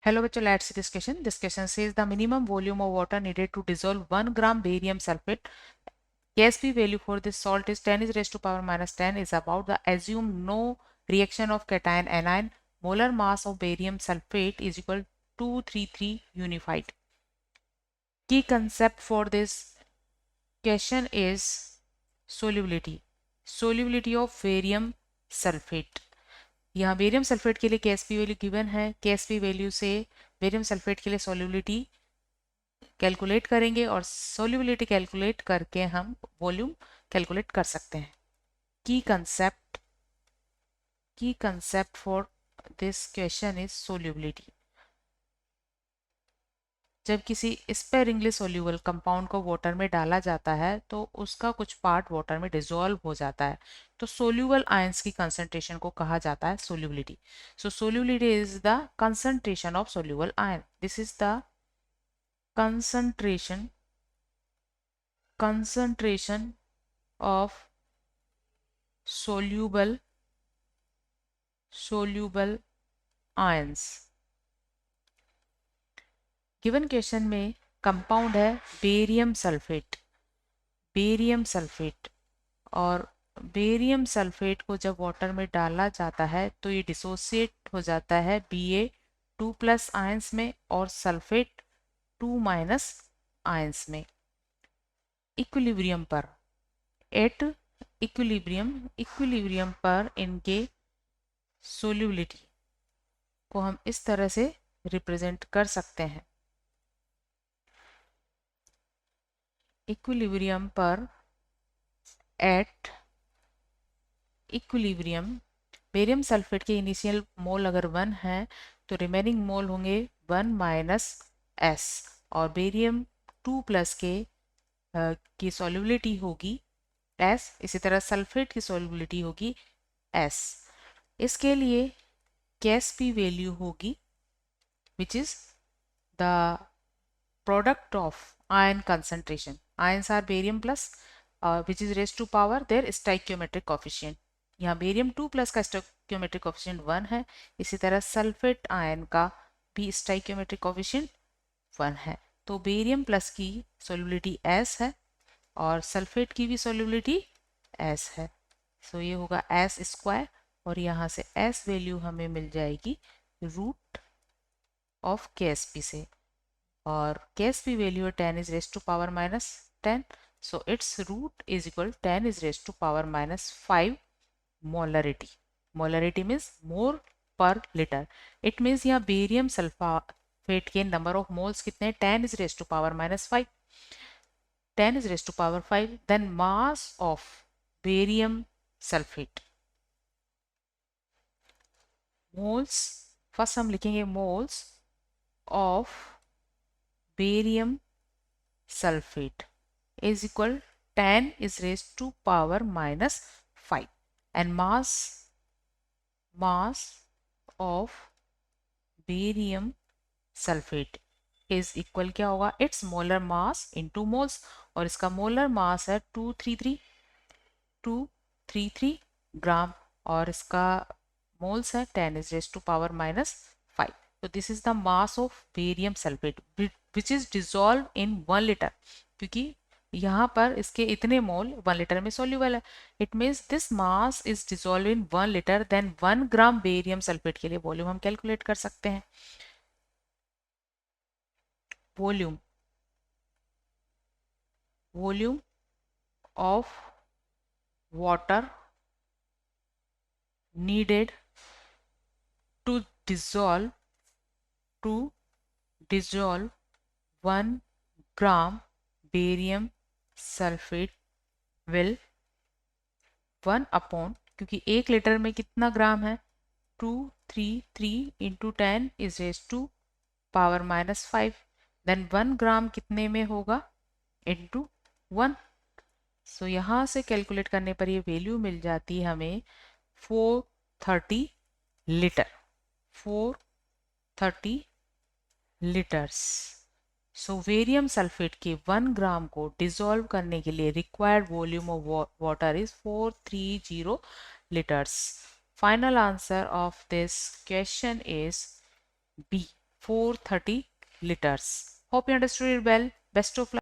Hello bachcho, let's see this question. This question says the minimum volume of water needed to dissolve 1 gram barium sulfate. KSP value for this salt is 10 is raised to power minus 10 is about the assume no reaction of cation anion. Molar mass of barium sulfate is equal to 233 unified. Key concept for this question is solubility. Solubility of barium sulfate. यहाँ barium sulphate के लिए Ksp value given है। Ksp value से barium sulphate के लिए solubility calculate करेंगे और solubility calculate करके हम वॉल्यूम कैलकुलेट कर सकते हैं। की concept for this question is solubility. जब किसी स्पेरिंगली सोल्यूबल कंपाउंड को वाटर में डाला जाता है तो उसका कुछ पार्ट वाटर में डिसॉल्व हो जाता है, तो सोल्यूबल आयंस की कंसंट्रेशन को कहा जाता है solubility. So solubility is the concentration of soluble ion. This is the concentration of soluble ions। Given question में कंपाउंड है बेरियम सल्फेट और बेरियम सल्फेट को जब वाटर में डाला जाता है तो ये डिसोसिएट हो जाता है Ba2+ आयंस में और सल्फेट 2- आयंस में। इक्विलिब्रियम पर एट इक्विलिब्रियम पर इनके सोल्युबिलिटी को हम इस तरह से रिप्रेजेंट कर सकते हैं। इक्विलिब्रियम पर एट इक्विलिब्रियम बेरियम सल्फेट के इनिशियल मोल अगर 1 है तो रिमेनिंग मोल होंगे 1- S और बेरियम 2+ की सॉल्युबिलिटी होगी S। इसी तरह सल्फेट की सॉल्युबिलिटी होगी S। इसके लिए KSP वैल्यू होगी which is the product of ion concentration. Ions are barium plus which is raise to power their stoichiometric coefficient. यहाँ बेरियम 2+ का स्टाइक्योमेट्रिक कोफिशिएंट 1 है। इसी तरह सल्फेट आयन का भी स्टाइक्योमेट्रिक कोफिशिएंट 1 है। तो बेरियम प्लस की सॉल्युबिलिटी S है और सल्फेट की भी सॉल्युबिलिटी S है। सो ये होगा S² और यहाँ से S वैल्यू हमें मिल जाएगी रूट ऑफ KSP से और KSP वैल्यू है 10 is raised to power minus 10। So its root is equal 10 is raised to power minus 5 molarity। Molarity means more per liter। It means यहाँ barium sulphate के number of moles कितने हैं? 10 is raised to power minus 5। 10 is raised to power 5। Then mass of barium sulfate। Moles first हम लिखेंगे moles of barium sulfate is equal 10 is raised to power minus 5 and mass of barium sulfate is equal क्या होगा? its molar mass into moles और इसका molar mass है 233 ग्राम और इसका moles है 10 is raised to power minus 5। So this is the mass of barium sulfate which is dissolved in 1 liter। क्योंकि यहाँ पर इसके इतने मोल 1 लीटर में सोल्यूबल है। It means this mass is dissolve in 1 litre. Then 1 gram barium sulphate के लिए volume हम कैलकुलेट कर सकते हैं। Volume of water needed to dissolve 1 gram barium sulphate will 1/, क्योंकि 1 लीटर में कितना ग्राम है? 233 into 10 is raise to power minus 5। देन 1 ग्राम कितने में होगा? इंटू 1। सो यहाँ से कैलकुलेट करने पर ये वैल्यू मिल जाती है हमें 430 litre. 430 litres. So barium sulphate के 1 ग्राम को डिसॉल्व करने के लिए required volume of water is 430 litres. Final answer of this question is B 430 liters. Hope you understood it well. Best of luck.